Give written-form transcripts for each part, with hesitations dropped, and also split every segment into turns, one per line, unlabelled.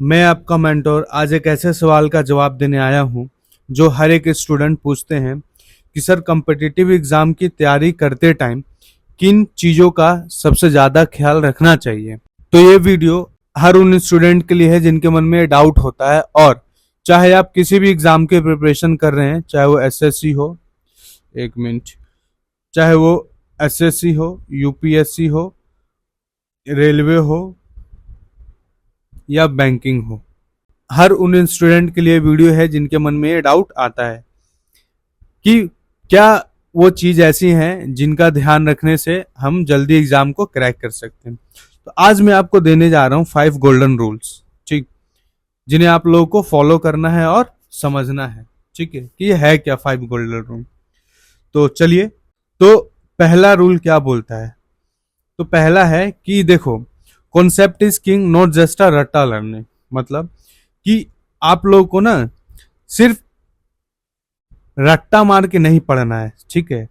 मैं आपका मेंटोर आज एक ऐसे सवाल का जवाब देने आया हूँ जो हर एक स्टूडेंट पूछते हैं कि सर कम्पिटिटिव एग्जाम की तैयारी करते टाइम किन चीज़ों का सबसे ज़्यादा ख्याल रखना चाहिए। तो ये वीडियो हर उन स्टूडेंट के लिए है जिनके मन में डाउट होता है, और चाहे आप किसी भी एग्जाम की प्रिपरेशन कर रहे हैं, चाहे वो एसएससी हो, एक मिनट, चाहे वो एसएससी हो, यूपीएससी हो, रेलवे हो या बैंकिंग हो, हर उन स्टूडेंट के लिए वीडियो है जिनके मन में ये डाउट आता है कि क्या वो चीज़ ऐसी हैं जिनका ध्यान रखने से हम जल्दी एग्जाम को क्रैक कर सकते हैं। तो आज मैं आपको देने जा रहा हूँ 5 गोल्डन रूल्स, ठीक, जिन्हें आप लोगों को फॉलो करना है और समझना है, ठीक है, कि ये है क्या 5 गोल्डन रूल। तो चलिए, तो पहला रूल क्या बोलता है? तो पहला है कि देखो, concept is king not just a रट्टा लर्निंग। मतलब कि आप लोगों को ना सिर्फ रट्टा मार के नहीं पढ़ना है, ठीक है,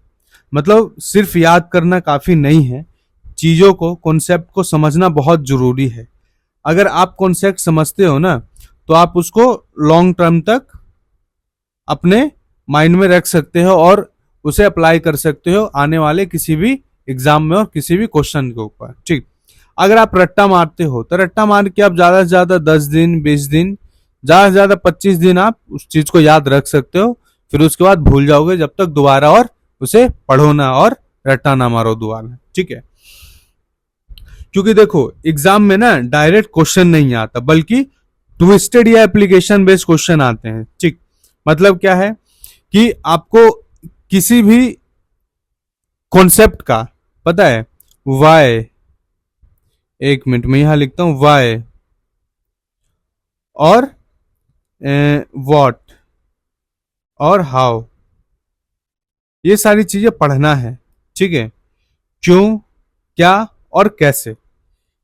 मतलब सिर्फ याद करना काफी नहीं है, चीजों को, कॉन्सेप्ट को समझना बहुत जरूरी है। अगर आप कॉन्सेप्ट समझते हो ना, तो आप उसको लॉन्ग टर्म तक अपने माइंड में रख सकते हो और उसे अप्लाई कर सकते हो आने वाले किसी भी एग्जाम में और किसी भी क्वेश्चन के ऊपर, ठीक। अगर आप रट्टा मारते हो तो रट्टा मार के आप ज्यादा से ज्यादा 10 दिन, 20 दिन, ज्यादा से ज्यादा 25 दिन आप उस चीज को याद रख सकते हो, फिर उसके बाद भूल जाओगे जब तक दोबारा और उसे पढ़ो ना और रट्टा ना मारो दोबारा, ठीक है। क्योंकि देखो, एग्जाम में ना डायरेक्ट क्वेश्चन नहीं आता, बल्कि ट्विस्टेड या एप्लीकेशन बेस्ड क्वेश्चन आते हैं, ठीक। मतलब क्या है कि आपको किसी भी कॉन्सेप्ट का पता है, वाई, एक मिनट में यहां लिखता हूं, वाई और व्हाट और हाउ, ये सारी चीजें पढ़ना है, ठीक है। क्यों, क्या और कैसे,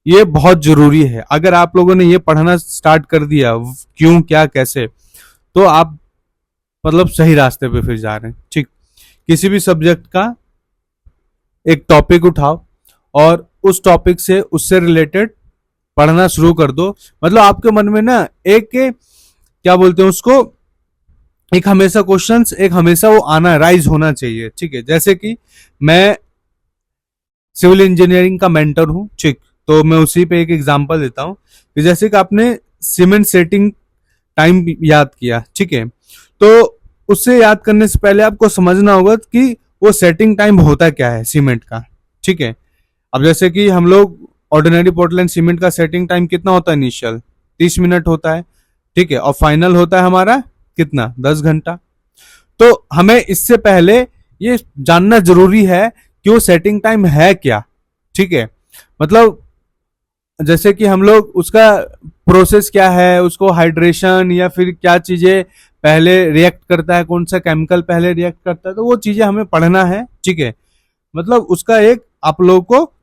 ये बहुत जरूरी है। अगर आप लोगों ने ये पढ़ना स्टार्ट कर दिया, क्यों, क्या, कैसे, तो आप मतलब सही रास्ते पे फिर जा रहे हैं, ठीक। किसी भी सब्जेक्ट का एक टॉपिक उठाओ और उस टॉपिक से, उससे रिलेटेड पढ़ना शुरू कर दो। मतलब आपके मन में ना एक, क्या बोलते हैं उसको, एक हमेशा क्वेश्चंस, एक हमेशा वो आना, राइज होना चाहिए, ठीक है। जैसे कि मैं सिविल इंजीनियरिंग का मेंटर हूं, ठीक, तो मैं उसी पे एक एग्जांपल देता हूं कि जैसे कि आपने सीमेंट सेटिंग टाइम याद किया, ठीक है, तो उससे याद करने से पहले आपको समझना होगा कि वो सेटिंग टाइम होता क्या है सीमेंट का, ठीक है। अब जैसे कि हम लोग ऑर्डिनरी पोर्टलैंड सीमेंट का सेटिंग टाइम कितना होता है? इनिशियल 30 मिनट होता है, ठीक है, और फाइनल होता है हमारा कितना? 10 घंटा। तो हमें इससे पहले ये जानना जरूरी है कि वो सेटिंग टाइम है क्या, ठीक है। मतलब जैसे कि हम लोग उसका प्रोसेस क्या है, उसको हाइड्रेशन या फिर क्या चीजें पहले रिएक्ट करता है, कौन सा केमिकल पहले रिएक्ट करता है, तो वो चीजें हमें पढ़ना है, ठीक है। मतलब उसका एक आप लोगों को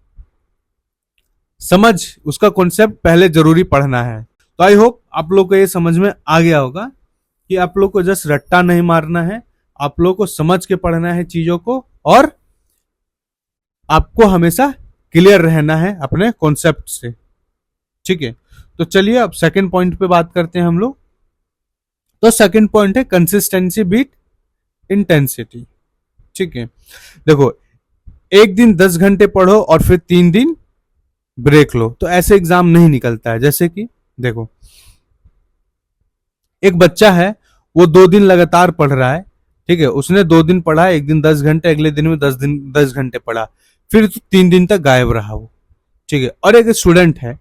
समझ, उसका कॉन्सेप्ट पहले जरूरी पढ़ना है। तो आई होप आप लोग को ये समझ में आ गया होगा कि आप लोग को जस्ट रट्टा नहीं मारना है, आप लोग को समझ के पढ़ना है चीजों को, और आपको हमेशा क्लियर रहना है अपने कॉन्सेप्ट से, ठीक है। तो चलिए अब सेकंड पॉइंट पे बात करते हैं हम लोग। तो सेकंड पॉइंट है कंसिस्टेंसी बीट इंटेंसिटी, ठीक है। देखो, एक दिन 10 घंटे पढ़ो और फिर 3 दिन ब्रेक लो, तो ऐसे एग्जाम नहीं निकलता है। जैसे कि देखो, एक बच्चा है, वो 2 दिन लगातार पढ़ रहा है, ठीक है, उसने 2 दिन पढ़ा, एक दिन 10 घंटे, अगले दिन में 10 घंटे पढ़ा, फिर 3 दिन तक गायब रहा वो, ठीक है। और एक स्टूडेंट है,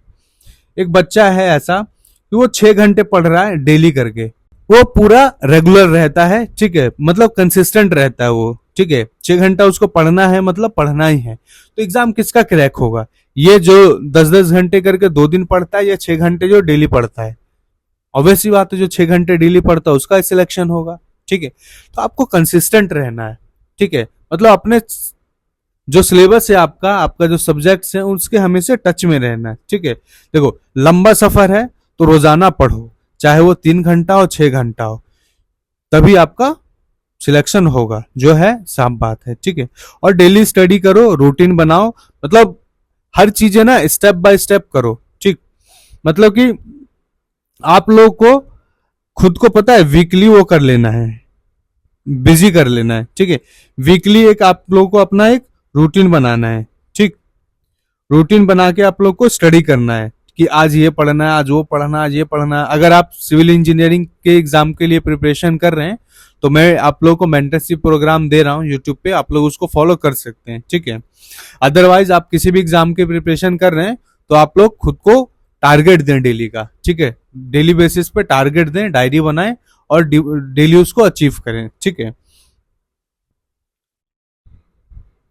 एक बच्चा है ऐसा कि वो 6 घंटे पढ़ रहा है डेली करके, वो पूरा रेगुलर रहता है, ठीक है, मतलब कंसिस्टेंट रहता है वो, ठीक है, 6 घंटा उसको पढ़ना है, मतलब पढ़ना ही है। तो एग्जाम किसका क्रैक होगा? ये जो 10-10 घंटे करके 2 दिन पढ़ता है, या 6 घंटे जो डेली पढ़ता है? ऑब्वियसली बात है, जो 6 घंटे डेली पढ़ता है उसका सिलेक्शन होगा, ठीक है। तो आपको कंसिस्टेंट रहना है, ठीक है, मतलब अपने जो सिलेबस है, आपका आपका जो सब्जेक्ट्स है, उसके हमेशा टच में रहना है, ठीक है। देखो, लंबा सफर है तो रोजाना पढ़ो, चाहे वो 3 घंटा हो, 6 घंटा हो, तभी आपका सिलेक्शन होगा, जो है साफ बात है, ठीक है। और डेली स्टडी करो, रूटीन बनाओ, मतलब हर चीजें ना स्टेप बाय स्टेप करो, ठीक। मतलब कि आप लोगों को खुद को पता है वीकली वो कर लेना है, बिजी कर लेना है, ठीक है। वीकली एक आप लोगों को अपना एक रूटीन बनाना है, ठीक। रूटीन बना के आप लोग को स्टडी करना है कि आज ये पढ़ना है, आज वो पढ़ना है, आज ये पढ़ना है। अगर आप सिविल इंजीनियरिंग के एग्जाम के लिए प्रिपरेशन कर रहे हैं तो मैं आप लोगों को मेंटरशिप प्रोग्राम दे रहा हूँ यूट्यूब पे, आप लोग उसको फॉलो कर सकते हैं, ठीक है। अदरवाइज आप किसी भी एग्जाम के प्रिपरेशन कर रहे हैं तो आप लोग खुद को टारगेट दें डेली का, ठीक है। डेली बेसिस पे टारगेट दें, डायरी बनाएं और डेली उसको अचीव करें, ठीक है।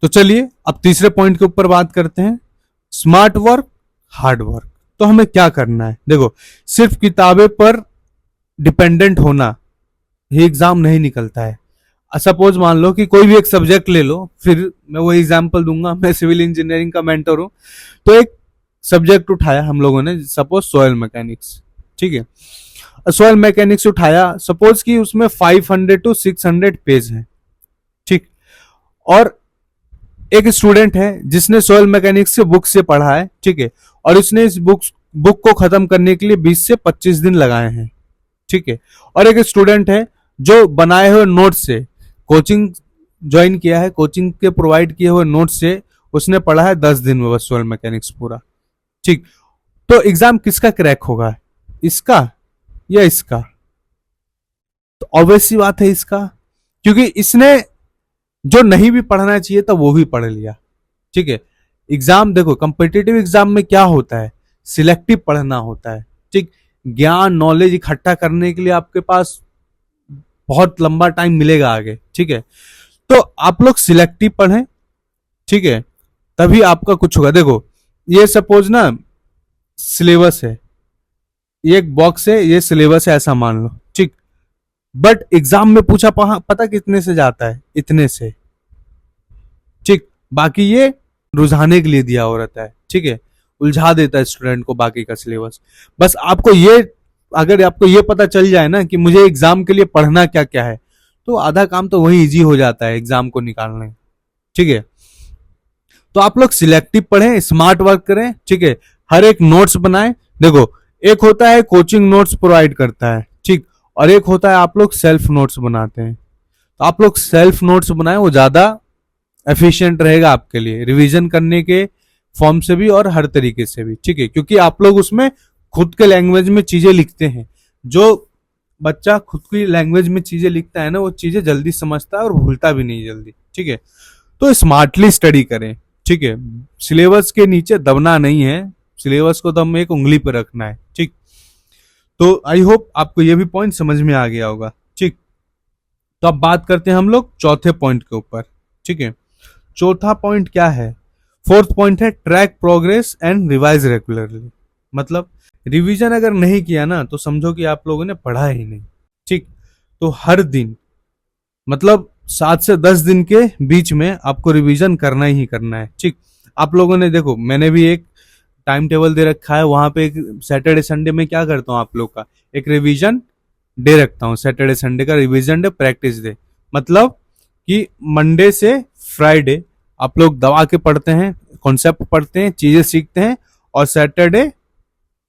तो चलिए अब तीसरे पॉइंट के ऊपर बात करते हैं, स्मार्ट वर्क हार्ड वर्क। तो हमें क्या करना है, देखो सिर्फ किताबें पर डिपेंडेंट होना ये एग्जाम नहीं निकलता है। सपोज मान लो कि कोई भी एक सब्जेक्ट ले लो, फिर मैं वो एग्जांपल दूंगा, मैं सिविल इंजीनियरिंग का मेंटर हूं, तो एक सब्जेक्ट उठाया हम लोगों ने, सपोज सॉयल मैकेनिक्स, ठीक है। सॉयल मैकेनिक्स उठाया, सपोज कि उसमें 500 to 600 पेज हैं, ठीक। और एक स्टूडेंट है जिसने सॉयल मैकेनिक्स से बुक से पढ़ा है, ठीक है, और उसने इस बुक को खत्म करने के लिए 20 से 25 दिन लगाए हैं, ठीक है। और एक स्टूडेंट है जो बनाए हुए नोट से, कोचिंग ज्वाइन किया है, कोचिंग के प्रोवाइड किए हुए नोट से उसने पढ़ा है 10 दिन में बस सॉयल मैकेनिक्स पूरा, ठीक। तो एग्जाम किसका क्रैक होगा, इसका या इसका? तो ऑब्वियस सी बात है इसका, क्योंकि इसने जो नहीं भी पढ़ना चाहिए था वो भी पढ़ लिया, ठीक है। एग्जाम देखो, कॉम्पिटिटिव एग्जाम में क्या होता है, सिलेक्टिव पढ़ना होता है, ठीक। ज्ञान नॉलेज इकट्ठा करने के लिए आपके पास बहुत लंबा टाइम मिलेगा आगे, ठीक है। तो आप लोग सिलेक्टिव पढ़ें, ठीक है, तभी आपका कुछ होगा। देखो ये सपोज ना सिलेबस है, ये एक बॉक्स है, ये सिलेबस है ऐसा मान लो, ठीक। बट एग्जाम में पूछा पता कितने से जाता है, इतने से, ठीक। बाकी ये रुझाने के लिए दिया हो रहता है, ठीक है, उलझा देता है स्टूडेंट को बाकी का सिलेबस। बस आपको ये, अगर आपको ये पता चल जाए ना कि मुझे एग्जाम के लिए पढ़ना क्या क्या है, तो आधा काम तो वही इजी हो जाता है एग्जाम को निकालने, ठीक है। तो आप लोग सिलेक्टिव पढ़ें, स्मार्ट वर्क करें, ठीक है। हर एक नोट्स बनाएं। देखो एक होता है कोचिंग नोट्स प्रोवाइड करता है, ठीक, और एक होता है आप लोग सेल्फ नोट्स बनाते हैं। तो आप लोग सेल्फ नोट्स बनाएं, वो ज्यादा एफिशिएंट रहेगा आपके लिए रिवीजन करने के फॉर्म से भी और हर तरीके से भी, ठीक है। क्योंकि आप लोग उसमें खुद के लैंग्वेज में चीजें लिखते हैं, जो बच्चा खुद की लैंग्वेज में चीजें लिखता है ना, वो चीजें जल्दी समझता है और भूलता भी नहीं जल्दी, ठीक है। तो स्मार्टली स्टडी करें, ठीक है। सिलेबस के नीचे दबना नहीं है, सिलेबस को दम एक उंगली पर रखना है, ठीक। तो आई होप आपको ये भी पॉइंट समझ में आ गया होगा, ठीक। तो अब बात करते हैं हम लोग चौथे पॉइंट के ऊपर, ठीक है। चौथा पॉइंट क्या है, फोर्थ पॉइंट है track progress and revise regularly. मतलब रिवीजन अगर नहीं किया ना तो समझो कि आप लोगों ने पढ़ा ही नहीं, ठीक। तो हर दिन मतलब 7 से 10 दिन के बीच में आपको रिवीजन करना ही करना है, ठीक। आप लोगों ने देखो, मैंने भी एक टाइम टेबल दे रखा है, वहां पे एक सैटरडे संडे में क्या करता हूँ आप लोग का एक रिवीजन डे रखता हूँ, सैटरडे संडे का रिवीजन डे, प्रैक्टिस डे। मतलब कि मंडे से फ्राइडे आप लोग दबा के पढ़ते हैं, कॉन्सेप्ट पढ़ते हैं, चीजें सीखते हैं, और सैटरडे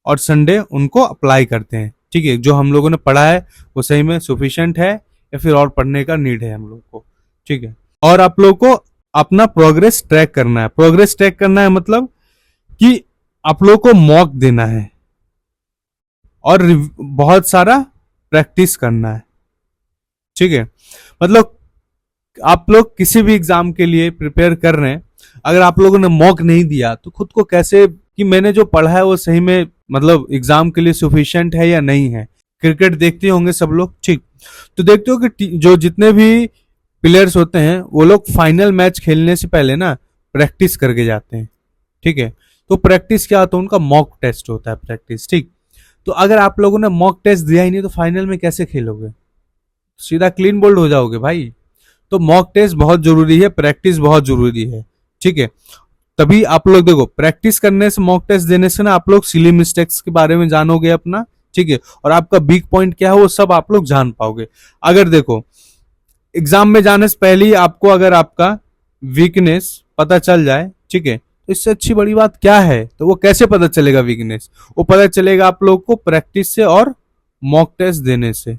और संडे उनको अप्लाई करते हैं, ठीक है। जो हम लोगों ने पढ़ा है वो सही में सुफिशिएंट है या फिर और पढ़ने का नीड है हम लोग को, ठीक है। और आप लोग को अपना प्रोग्रेस ट्रैक करना है। प्रोग्रेस ट्रैक करना है मतलब कि आप लोग को मॉक देना है और बहुत सारा प्रैक्टिस करना है, ठीक है। मतलब आप लोग किसी भी एग्जाम के लिए प्रिपेयर कर रहे हैं, अगर आप लोगों ने मॉक नहीं दिया तो खुद को कैसे कि मैंने जो पढ़ा है वो सही में मतलब एग्जाम के लिए सफिशिएंट है या नहीं है। क्रिकेट देखते होंगे सब लोग, ठीक। तो देखते हो कि जो जितने भी प्लेयर्स होते हैं वो लोग फाइनल मैच खेलने से पहले ना प्रैक्टिस करके जाते हैं, ठीक है। तो प्रैक्टिस क्या होता है, उनका मॉक टेस्ट होता है प्रैक्टिस, ठीक। तो अगर आप लोगों ने मॉक टेस्ट दिया ही नहीं तो फाइनल में कैसे खेलोगे, सीधा क्लीन बोल्ड हो जाओगे भाई। तो मॉक टेस्ट बहुत जरूरी है, प्रैक्टिस बहुत जरूरी है, ठीक है। तभी आप लोग देखो प्रैक्टिस करने से, मॉक टेस्ट देने से ना आप लोग सिली मिस्टेक्स के बारे में जानोगे अपना, ठीक है। और आपका वीक पॉइंट क्या है वो सब आप लोग जान पाओगे। अगर देखो एग्जाम में जाने से पहले ही आपको अगर आपका वीकनेस पता चल जाए, ठीक है, तो इससे अच्छी बड़ी बात क्या है। तो वो कैसे पता चलेगा वीकनेस, वो पता चलेगा आप लोग को प्रैक्टिस से और मॉक टेस्ट देने से।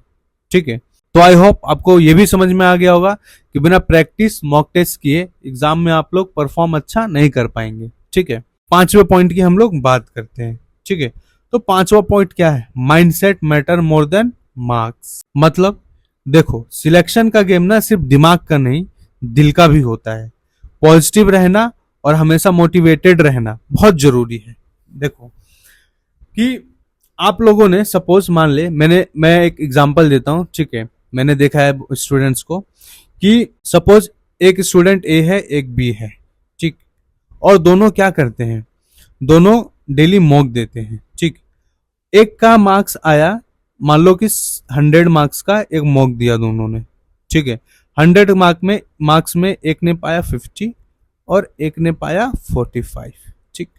ठीक है, तो आई होप आपको ये भी समझ में आ गया होगा कि बिना प्रैक्टिस मॉक टेस्ट किए एग्जाम में आप लोग परफॉर्म अच्छा नहीं कर पाएंगे। ठीक है, पांचवें पॉइंट की हम लोग बात करते हैं। ठीक है, तो पांचवा पॉइंट क्या है? Mindset matter more than marks. मतलब देखो, सिलेक्शन का गेम ना सिर्फ दिमाग का नहीं, दिल का भी होता है। पॉजिटिव रहना और हमेशा मोटिवेटेड रहना बहुत जरूरी है। देखो कि आप लोगों ने सपोज मान ले, मैं एक एग्जांपल देता हूं। ठीक है, मैंने देखा है स्टूडेंट्स को कि सपोज एक स्टूडेंट ए है, एक बी है। ठीक, और दोनों क्या करते हैं? दोनों डेली मॉक देते हैं। ठीक, एक का मार्क्स आया, मान लो कि 100 मार्क्स का एक मॉक दिया दोनों ने। ठीक है, 100 मार्क्स में एक ने पाया 50 और एक ने पाया 45। ठीक,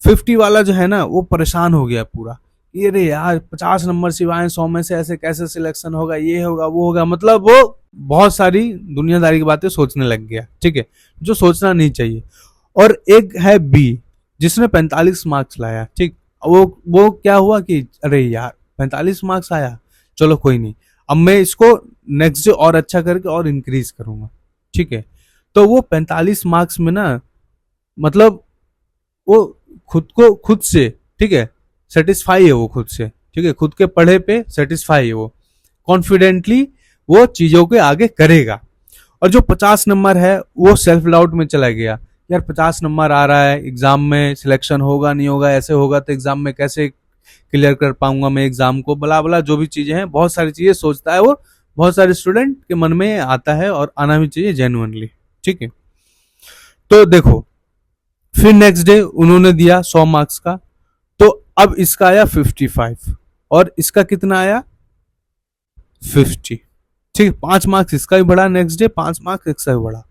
50 वाला जो है ना वो परेशान हो गया पूरा, ये रे यार 50 नंबर सिवाय 100 में से ऐसे कैसे सिलेक्शन होगा, ये होगा वो होगा। मतलब वो बहुत सारी दुनियादारी की बातें सोचने लग गया। ठीक है, जो सोचना नहीं चाहिए। और एक है बी जिसने 45 मार्क्स लाया। ठीक, वो क्या हुआ कि अरे यार 45 मार्क्स आया, चलो कोई नहीं, अब मैं इसको नेक्स्ट डे और अच्छा करके और इंक्रीज करूंगा। ठीक है, तो वो 45 मार्क्स में ना, मतलब वो खुद से, ठीक है, सेटिस्फाई है वो खुद से। ठीक है, खुद के पढ़े पे सेटिस्फाई है वो, कॉन्फिडेंटली वो चीजों के आगे करेगा। और जो 50 नंबर है वो सेल्फ डाउट में चला गया, यार 50 नंबर आ रहा है, एग्जाम में सिलेक्शन होगा नहीं होगा, ऐसे होगा तो एग्जाम में कैसे क्लियर कर पाऊंगा मैं एग्जाम को, बला बला जो भी चीजें हैं, बहुत सारी चीजें सोचता है वो। बहुत सारे स्टूडेंट के मन में आता है और आना भी चाहिए जेन्युइनली। ठीक है, तो देखो फिर नेक्स्ट डे उन्होंने दिया 100 मार्क्स का, तो अब इसका आया 55 और इसका कितना आया 50। ठीक है, 5 मार्क्स इसका भी बढ़ा, नेक्स्ट डे 5 मार्क्स इसका भी बढ़ा।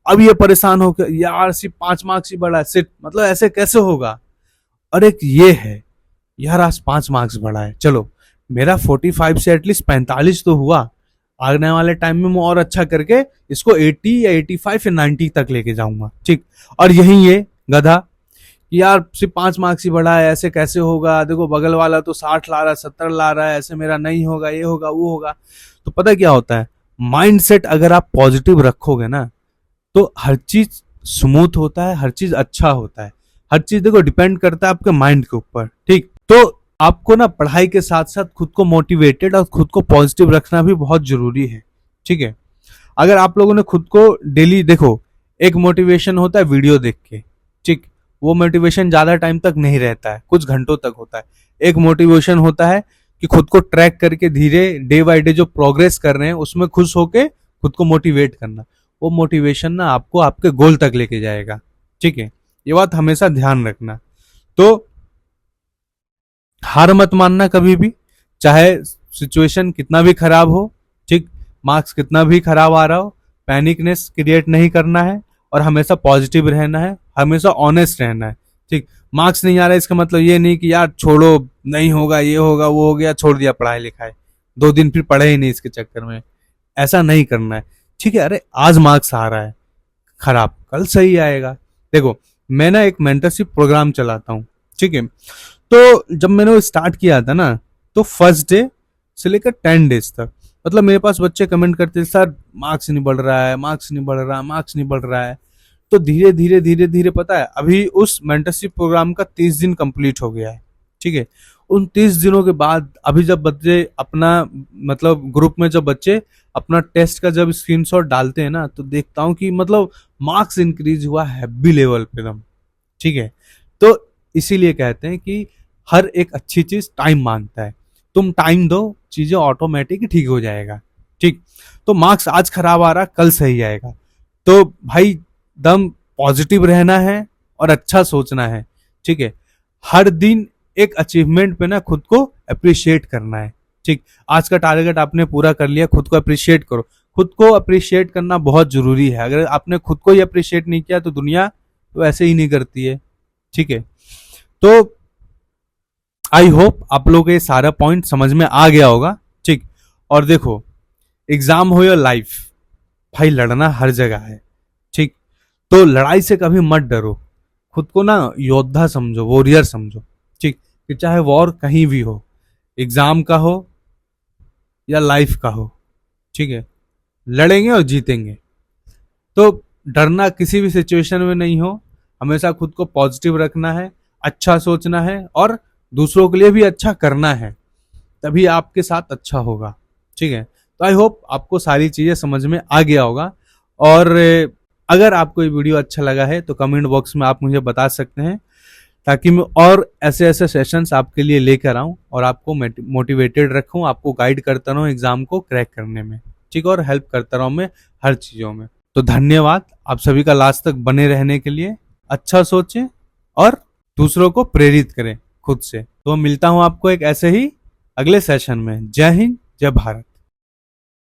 अब ये परेशान होकर, यार सिर्फ 5 मार्क्स ही बढ़ा है, सिर्फ मतलब ऐसे कैसे होगा। और एक ये है, यार आज 5 मार्क्स बढ़ा है, चलो मेरा 45 से एटलीस्ट 45 तो हुआ, आने वाले टाइम में मैं और अच्छा करके इसको 80 या 85 या 90 तक लेके जाऊंगा। ठीक, और यही ये गधा कि यार सिर्फ 5 मार्क्स ही बढ़ा है, ऐसे कैसे होगा, देखो बगल वाला तो 60 ला रहा है, 70 ला रहा है, ऐसे मेरा नहीं होगा, ये होगा वो होगा। तो पता क्या होता है, माइंडसेट अगर आप पॉजिटिव रखोगे ना तो हर चीज स्मूथ होता है, हर चीज अच्छा होता है। हर चीज देखो डिपेंड करता है आपके माइंड के ऊपर। ठीक, तो आपको ना पढ़ाई के साथ साथ खुद को मोटिवेटेड और खुद को पॉजिटिव रखना भी बहुत जरूरी है। ठीक है, अगर आप लोगों ने खुद को डेली देखो, एक मोटिवेशन होता है वीडियो देख के। ठीक, वो मोटिवेशन ज्यादा टाइम तक नहीं रहता है, कुछ घंटों तक होता है। एक मोटिवेशन होता है कि खुद को ट्रैक करके धीरे डे बाय डे जो प्रोग्रेस कर रहे हैं उसमें खुश होके खुद को मोटिवेट करना। वो मोटिवेशन ना आपको आपके गोल तक लेके जाएगा। ठीक है, ये बात हमेशा ध्यान रखना। तो हार मत मानना कभी भी, चाहे सिचुएशन कितना भी खराब हो। ठीक, मार्क्स कितना भी खराब आ रहा हो, पैनिकनेस क्रिएट नहीं करना है और हमेशा पॉजिटिव रहना है, हमेशा ऑनेस्ट रहना है। ठीक, मार्क्स नहीं आ रहा है इसका मतलब ये नहीं कि यार छोड़ो नहीं होगा, ये होगा वो हो गया, छोड़ दिया पढ़ाई लिखाई, 2 दिन फिर पढ़े ही नहीं इसके चक्कर में, ऐसा नहीं करना है। ठीक है, अरे आज मार्क्स आ रहा है खराब, कल सही आएगा। देखो मैं ना एक मेंटरशिप प्रोग्राम चलाता हूँ। ठीक है, तो जब मैंने वो स्टार्ट किया था ना, तो फर्स्ट डे से लेकर 10 डेज तक, मतलब मेरे पास बच्चे कमेंट करते सर मार्क्स नहीं बढ़ रहा है, मार्क्स नहीं बढ़ रहा, मार्क्स नहीं बढ़ रहा है। तो धीरे धीरे धीरे धीरे पता है अभी उस मेंटरशिप प्रोग्राम का 30 दिन कंप्लीट हो गया है। ठीक है, उन 30 दिनों के बाद अभी जब बच्चे अपना मतलब ग्रुप में जब बच्चे अपना टेस्ट का जब स्क्रीनशॉट डालते हैं ना, तो देखता हूं कि मतलब मार्क्स इंक्रीज हुआ हैवी लेवल पे एकदम। ठीक है, तो इसीलिए कहते हैं कि हर एक अच्छी चीज टाइम मांगता है, तुम टाइम दो चीजें ऑटोमेटिक ठीक हो जाएगा। ठीक, तो मार्क्स आज खराब आ रहा कल सही आएगा। तो भाई दम पॉजिटिव रहना है और अच्छा सोचना है। ठीक है, हर दिन एक अचीवमेंट पे ना खुद को अप्रिशिएट करना है। ठीक, आज का टारगेट आपने पूरा कर लिया, खुद को अप्रिशिएट करो। खुद को अप्रिशिएट करना बहुत जरूरी है, अगर आपने खुद को ही अप्रिशिएट नहीं किया तो दुनिया तो ऐसे ही नहीं करती है। ठीक है, तो आई होप आप लोग ये सारा पॉइंट समझ में आ गया होगा। ठीक, और देखो एग्जाम हो या लाइफ, भाई लड़ना हर जगह है। ठीक, तो लड़ाई से कभी मत डरो, खुद को ना योद्धा समझो, वॉरियर समझो। ठीक, कि चाहे वॉर कहीं भी हो, एग्जाम का हो या लाइफ का हो, ठीक है, लड़ेंगे और जीतेंगे। तो डरना किसी भी सिचुएशन में नहीं हो, हमेशा खुद को पॉजिटिव रखना है, अच्छा सोचना है और दूसरों के लिए भी अच्छा करना है, तभी आपके साथ अच्छा होगा, ठीक है। तो आई होप आपको सारी चीजें समझ में आ गया होगा। और अगर आपको ये वीडियो अच्छा लगा है तो कमेंट बॉक्स में आप मुझे बता सकते हैं, ताकि मैं और ऐसे ऐसे सेशंस आपके लिए लेकर आऊं और आपको मोटिवेटेड रखूं, आपको गाइड करता रहूं एग्जाम को क्रैक करने में, ठीक है, और हेल्प करता रहूं मैं हर चीजों में। तो धन्यवाद आप सभी का लास्ट तक बने रहने के लिए। अच्छा सोचें और दूसरों को प्रेरित करें खुद से। तो मिलता हूं आपको एक ऐसे ही अगले सेशन में। जय हिंद, जय भारत।